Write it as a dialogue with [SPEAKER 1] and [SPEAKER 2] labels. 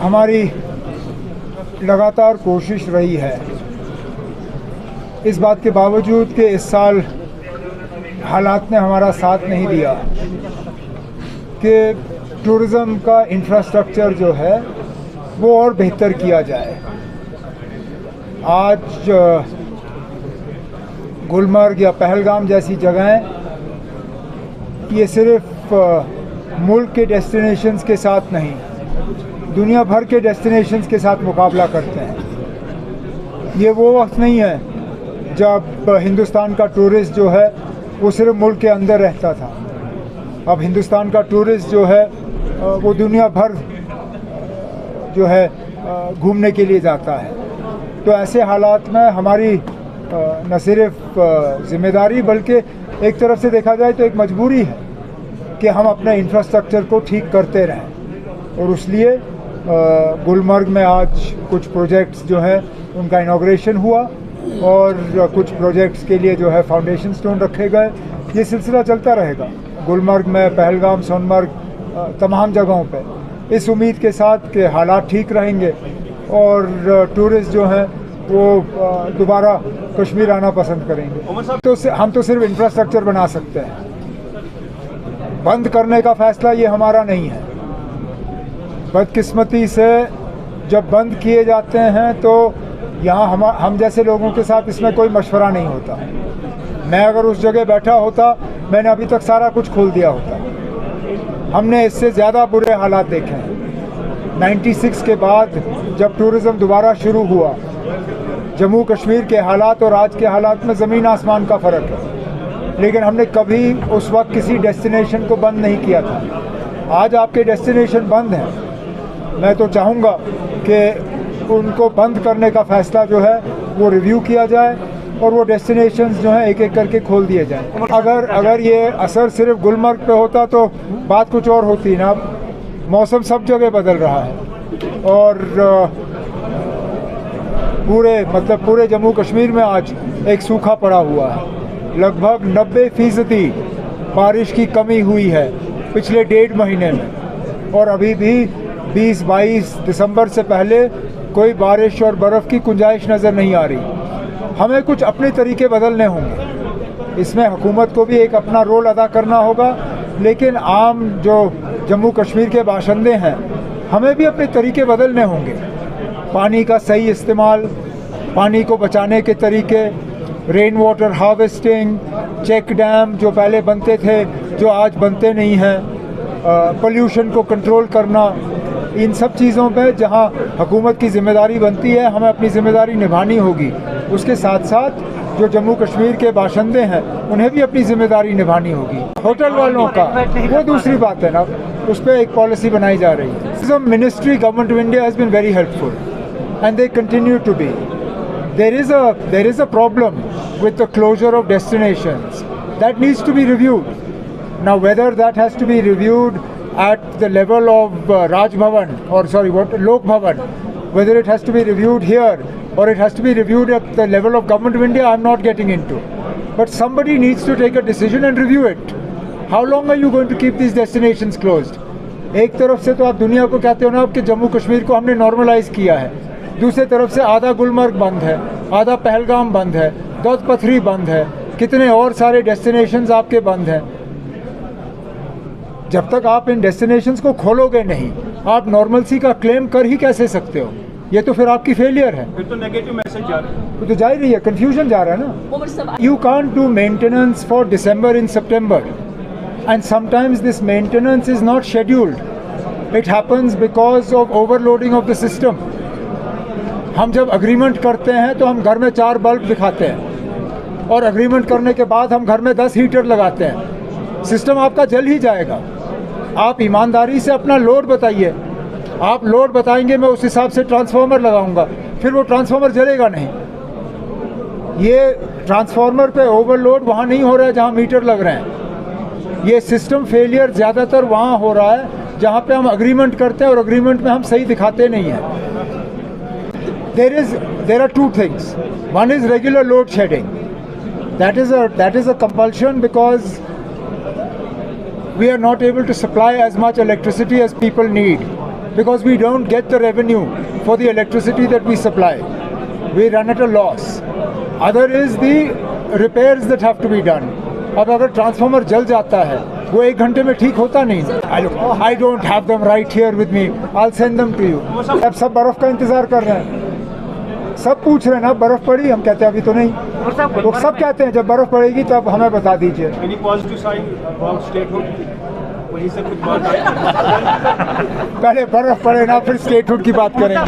[SPEAKER 1] हमारी लगातार कोशिश रही है, इस बात के बावजूद कि इस साल हालात ने हमारा साथ नहीं दिया कि टूरिज़्म का इंफ्रास्ट्रक्चर जो है वो और बेहतर किया जाए। आज गुलमर्ग या पहलगाम जैसी जगहें ये सिर्फ मुल्क के डेस्टिनेशंस के साथ नहीं, दुनिया भर के डेस्टिनेशंस के साथ मुकाबला करते हैं। ये वो वक्त नहीं है जब हिंदुस्तान का टूरिस्ट जो है वो सिर्फ मुल्क के अंदर रहता था। अब हिंदुस्तान का टूरिस्ट जो है वो दुनिया भर जो है घूमने के लिए जाता है। तो ऐसे हालात में हमारी न सिर्फ ज़िम्मेदारी बल्कि एक तरफ से देखा जाए तो एक मजबूरी है कि हम अपने इंफ्रास्ट्रक्चर को ठीक करते रहें। और इसलिए गुलमर्ग में आज कुछ प्रोजेक्ट्स जो है उनका इनॉग्रेशन हुआ और कुछ प्रोजेक्ट्स के लिए जो है फाउंडेशन स्टोन रखे गए। ये सिलसिला चलता रहेगा गुलमर्ग में, पहलगाम, सोनमर्ग, तमाम जगहों पे, इस उम्मीद के साथ कि हालात ठीक रहेंगे और टूरिस्ट जो हैं वो दोबारा कश्मीर आना पसंद करेंगे। तो हम तो सिर्फ इंफ्रास्ट्रक्चर बना सकते हैं, बंद करने का फ़ैसला ये हमारा नहीं है। बदकिस्मती से जब बंद किए जाते हैं तो यहाँ हम जैसे लोगों के साथ इसमें कोई मशवरा नहीं होता। मैं अगर उस जगह बैठा होता, मैंने अभी तक सारा कुछ खोल दिया होता। हमने इससे ज़्यादा बुरे हालात देखे हैं। 96 के बाद जब टूरिज़्म दोबारा शुरू हुआ, जम्मू कश्मीर के हालात और आज के हालात में ज़मीन आसमान का फ़र्क है। लेकिन हमने कभी उस वक्त किसी डेस्टिनेशन को बंद नहीं किया था। आज आपके डेस्टिनेशन बंद हैं, मैं तो चाहूँगा कि उनको बंद करने का फ़ैसला जो है वो रिव्यू किया जाए और वो डेस्टिनेशंस जो हैं एक एक करके खोल दिए जाएं। अगर ये असर सिर्फ गुलमर्ग पे होता तो बात कुछ और होती ना। मौसम सब जगह बदल रहा है और पूरे जम्मू कश्मीर में आज एक सूखा पड़ा हुआ है। लगभग 90% बारिश की कमी हुई है पिछले 1.5 महीने में और अभी भी 20-22 दिसंबर से पहले कोई बारिश और बर्फ़ की गुंजाइश नज़र नहीं आ रही। हमें कुछ अपने तरीके बदलने होंगे, इसमें हुकूमत को भी एक अपना रोल अदा करना होगा, लेकिन आम जो जम्मू कश्मीर के बाशिंदे हैं हमें भी अपने तरीके बदलने होंगे। पानी का सही इस्तेमाल, पानी को बचाने के तरीके, rain water harvesting, check dam जो पहले बनते थे जो आज बनते नहीं हैं, पोल्यूशन को कंट्रोल करना, इन सब चीज़ों पे जहां हुकूमत की ज़िम्मेदारी बनती है हमें अपनी ज़िम्मेदारी निभानी होगी। उसके साथ साथ जो जम्मू कश्मीर के बाशिंदे हैं उन्हें भी अपनी ज़िम्मेदारी निभानी होगी। होटल वालों का वो दूसरी बात है ना, उस पर एक पॉलिसी बनाई जा रही है। Tourism ministry, government of India has been very helpful and they continue to be. There is a problem with the closure of destinations that needs to be reviewed. Now, whether that has to be reviewed at the level of Lok Bhavan, whether it has to be reviewed here or it has to be reviewed at the level of Government of India, I'm not getting into. But somebody needs to take a decision and review it. How long are you going to keep these destinations closed? एक तरफ से तो आप दुनिया को कहते हो ना कि जम्मू कश्मीर को हमने नॉर्मलाइज किया है, दूसरी तरफ से आधा गुलमर्ग बंद है, आधा पहलगाम बंद है, दौद पथरी बंद है, कितने और सारे डेस्टिनेशंस आपके बंद हैं। जब तक आप इन डेस्टिनेशंस को खोलोगे नहीं, आप नॉर्मलसी का क्लेम कर ही कैसे सकते हो? ये तो फिर आपकी फेलियर है।
[SPEAKER 2] फिर तो नेगेटिव मैसेज जा रहा है।
[SPEAKER 1] तो जा ही रही है, कन्फ्यूजन जा रहा है ना। You can't do maintenance for December in September and sometimes this maintenance is not scheduled. It happens because of overloading of the system. हम जब अग्रीमेंट करते हैं तो हम घर में 4 बल्ब दिखाते हैं और अग्रीमेंट करने के बाद हम घर में 10 हीटर लगाते हैं। सिस्टम आपका जल ही जाएगा। आप ईमानदारी से अपना लोड बताइए। आप लोड बताएंगे, मैं उस हिसाब से ट्रांसफार्मर लगाऊंगा, फिर वो ट्रांसफार्मर जलेगा नहीं। ये ट्रांसफार्मर पे ओवरलोड वहाँ नहीं हो रहा है जहाँ मीटर लग रहे हैं। ये सिस्टम फेलियर ज़्यादातर वहाँ हो रहा है जहाँ पे हम अग्रीमेंट करते हैं और अग्रीमेंट में हम सही दिखाते नहीं हैं। There are 2 things. One is regular load shedding. That is a compulsion because we are not able to supply as much electricity as people need. because we don't get the revenue for the electricity that we supply. We run at a loss. Other is the repairs that have to be done. अब अगर transformer जल जाता है वो 1 घंटे में ठीक होता नहीं. I don't have them right here with me. I'll send them to you. अब सब बर्फ का इंतजार कर रहे हैं. सब पूछ रहे हैं ना बर्फ पड़ी, हम कहते हैं अभी तो नहीं. वो सब कहते हैं जब बर्फ पड़ेगी तब हमें बता दीजिए.
[SPEAKER 2] Any positive sign about statehood? वहीं से कुछ बात आई.
[SPEAKER 1] पहले बर्फ पड़े ना फिर स्टेटहुड की बात करेंगे.